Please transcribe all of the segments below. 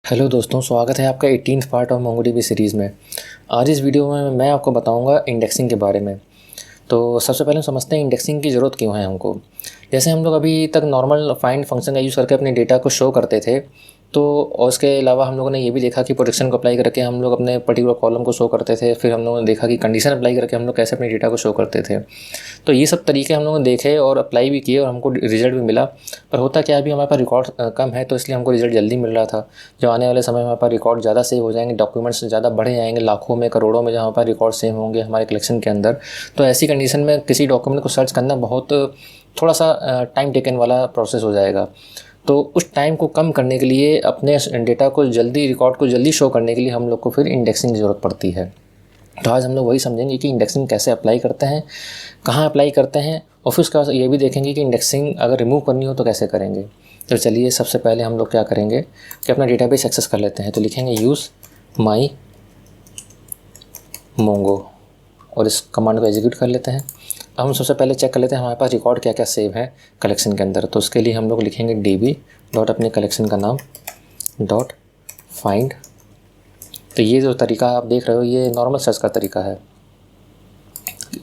Hello दोस्तों, स्वागत है आपका 18th part of MongoDB series में। आज इस वीडियो में मैं आपको बताऊंगा इंडेक्सिंग के बारे में। तो सबसे पहले हम समझते हैं इंडेक्सिंग की ज़रूरत क्यों है हमको। जैसे हम लोग अभी तक नॉर्मल फाइंड फंक्शन का यूज़ करके अपने डेटा को शो करते थे, तो और उसके अलावा हम लोगों ने ये भी देखा कि प्रोजेक्शन को अप्लाई करके हम लोग अपने पर्टिकुलर कॉलम को शो करते थे। फिर हम लोगों ने देखा कि कंडीशन अप्लाई करके हम लोग कैसे अपने डेटा को शो करते थे। तो ये सब तरीके हम लोगों ने देखे और अप्लाई भी किए और हमको रिज़ल्ट भी मिला। पर होता क्या है, अभी हमारे पास रिकॉर्ड कम है, तो इसलिए हमको रिज़ल्ट जल्दी मिल रहा था। जो आने वाले समय में हमारे पास रिकॉर्ड ज़्यादा सेव हो जाएंगे, डॉक्यूमेंट्स ज़्यादा बढ़े जाएंगे, लाखों में करोड़ों में जहाँ पर रिकॉर्ड सेव होंगे हमारे कलेक्शन के अंदर। तो ऐसी कंडीशन में किसी डॉक्यूमेंट को सर्च करना बहुत थोड़ा सा टाइम टेकन वाला प्रोसेस हो जाएगा। तो उस टाइम को कम करने के लिए, अपने डेटा को जल्दी, रिकॉर्ड को जल्दी शो करने के लिए हम लोग को फिर इंडेक्सिंग की ज़रूरत पड़ती है। तो आज हम लोग वही समझेंगे कि इंडेक्सिंग कैसे अप्लाई करते हैं, कहाँ अप्लाई करते हैं, और फिर उसके बाद ये भी देखेंगे कि इंडेक्सिंग अगर रिमूव करनी हो तो कैसे करेंगे। तो चलिए, सबसे पहले हम लोग क्या करेंगे कि अपना डेटाबेस एक्सेस कर लेते हैं। तो लिखेंगे यूज़ माई मोंगो और इस कमांड को एग्जीक्यूट कर लेते हैं। अब हम सबसे पहले चेक कर लेते हैं हमारे पास रिकॉर्ड क्या क्या सेव है कलेक्शन के अंदर। तो उसके लिए हम लोग लिखेंगे db डॉट अपने कलेक्शन का नाम डॉट फाइंड। तो ये जो तरीका आप देख रहे हो, ये नॉर्मल सर्च का तरीका है,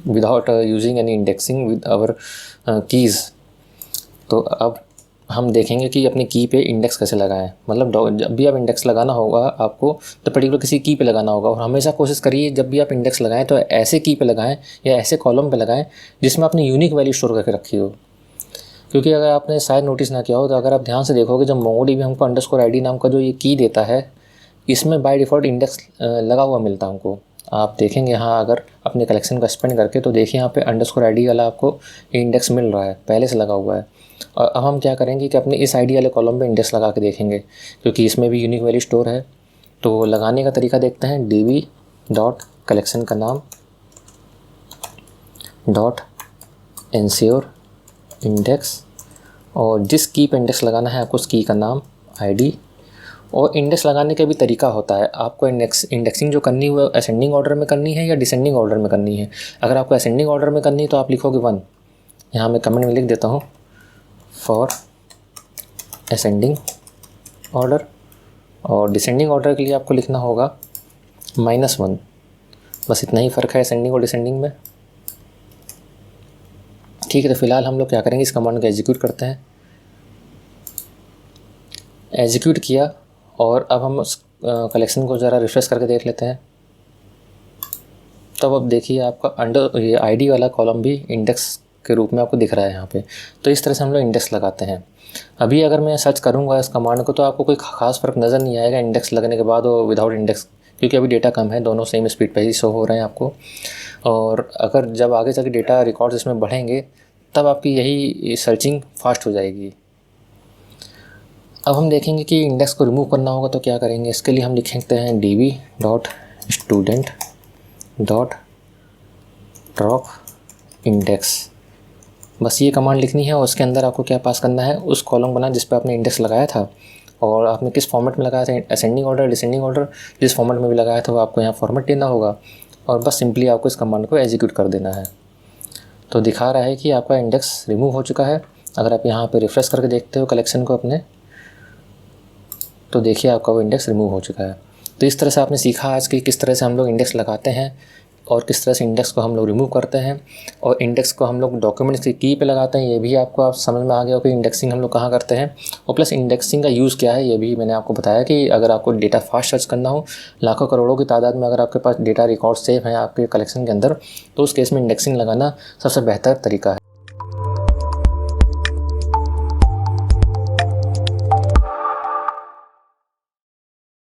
without using any indexing with our keys. तो अब हम देखेंगे कि अपनी की पे इंडेक्स कैसे लगाएं। मतलब जब भी आप इंडेक्स लगाना होगा आपको, तो पर्टिकुलर किसी की पे लगाना होगा। और हमेशा कोशिश करिए जब भी आप इंडेक्स लगाएं तो ऐसे की पे लगाएं या ऐसे कॉलम पे लगाएं जिसमें आपने यूनिक वैल्यू स्टोर करके रखी हो। क्योंकि अगर आपने शायद नोटिस ना किया हो, तो अगर आप ध्यान से देखोगे, जब मोंगोडीबी हमको अंडरस्कोर ID नाम का जो ये की देता है, इसमें बाय डिफ़ॉल्ट इंडेक्स लगा हुआ मिलता है हमको। आप देखेंगे यहाँ अगर अपने कलेक्शन को एक्सपेंड करके, तो देखिए यहाँ पे अंडरस्कोर ID वाला आपको इंडेक्स मिल रहा है, पहले से लगा हुआ है। और अब हम क्या करेंगे कि अपने इस ID वाले कॉलम पे इंडेक्स लगा के देखेंगे, क्योंकि इसमें भी यूनिक वैल्यू स्टोर है। तो लगाने का तरीका देखते हैं, db डॉट कलेक्शन का नाम डॉट इंश्योर इंडेक्स, और जिस की पे इंडेक्स लगाना है आपको उस की का नाम ID। और इंडेक्स लगाने का भी तरीका होता है, आपको इंडेक्सिंग जो करनी है वो असेंडिंग ऑर्डर में करनी है या डिसेंडिंग ऑर्डर में करनी है। अगर आपको असेंडिंग ऑर्डर में करनी है तो आप लिखोगे 1, यहाँ मैं कमेंट में लिख देता हूँ, फॉर असेंडिंग ऑर्डर। और डिसेंडिंग ऑर्डर के लिए आपको लिखना होगा -1। बस इतना ही फ़र्क है असेंडिंग और डिसेंडिंग में। ठीक है, तो फिलहाल हम लोग क्या करेंगे, इस कमांड को एग्जीक्यूट करते हैं। एग्जीक्यूट किया और अब हम उस कलेक्शन को ज़रा रिफ्रेश करके देख लेते हैं। तब अब देखिए आपका अंडर ये ID वाला कॉलम भी इंडेक्स के रूप में आपको दिख रहा है यहाँ पे। तो इस तरह से हम लोग इंडेक्स लगाते हैं। अभी अगर मैं सर्च करूँगा इस कमांड को, तो आपको कोई ख़ास फ़र्क नज़र नहीं आएगा इंडेक्स लगने के बाद और विदाउट इंडेक्स, क्योंकि अभी डेटा कम है, दोनों सेम स्पीड पर ही शो हो रहे हैं आपको। और अगर जब आगे चल के डेटा रिकॉर्ड्स इसमें बढ़ेंगे, तब आपकी यही सर्चिंग फास्ट हो जाएगी। अब हम देखेंगे कि इंडेक्स को रिमूव करना होगा तो क्या करेंगे। इसके लिए हम लिखते हैं db dot student dot drop index. बस ये कमांड लिखनी है और उसके अंदर आपको क्या पास करना है, उस कॉलम बना जिस पर आपने इंडेक्स लगाया था और आपने किस फॉर्मेट में लगाया था, असेंडिंग ऑर्डर, डिसेंडिंग ऑर्डर, जिस फॉर्मेट में भी लगाया था वो आपको यहाँ फॉर्मेट देना होगा। और बस सिंपली आपको इस कमांड को एग्जीक्यूट कर देना है। तो दिखा रहा है कि आपका इंडेक्स रिमूव हो चुका है। अगर आप यहाँ पर रिफ्रेश करके देखते हो कलेक्शन को अपने, तो देखिए आपका वो इंडेक्स रिमूव हो चुका है। तो इस तरह से आपने सीखा आज कि किस तरह से हम लोग इंडेक्स लगाते हैं और किस तरह से इंडेक्स को हम लोग रिमूव करते हैं, और इंडेक्स को हम लोग डॉक्यूमेंट्स की पे लगाते हैं। ये भी आपको आप समझ में आ गया हो कि इंडेक्सिंग हम लोग कहाँ करते हैं, और प्लस इंडेक्सिंग का यूज़ क्या है ये भी मैंने आपको बताया कि अगर आपको डेटा फास्ट सर्च करना हो, लाखों करोड़ों की तादाद में अगर आपके पास डेटा रिकॉर्ड सेव हैं आपके कलेक्शन के अंदर, तो उस केस में इंडेक्सिंग लगाना सबसे बेहतर तरीका है।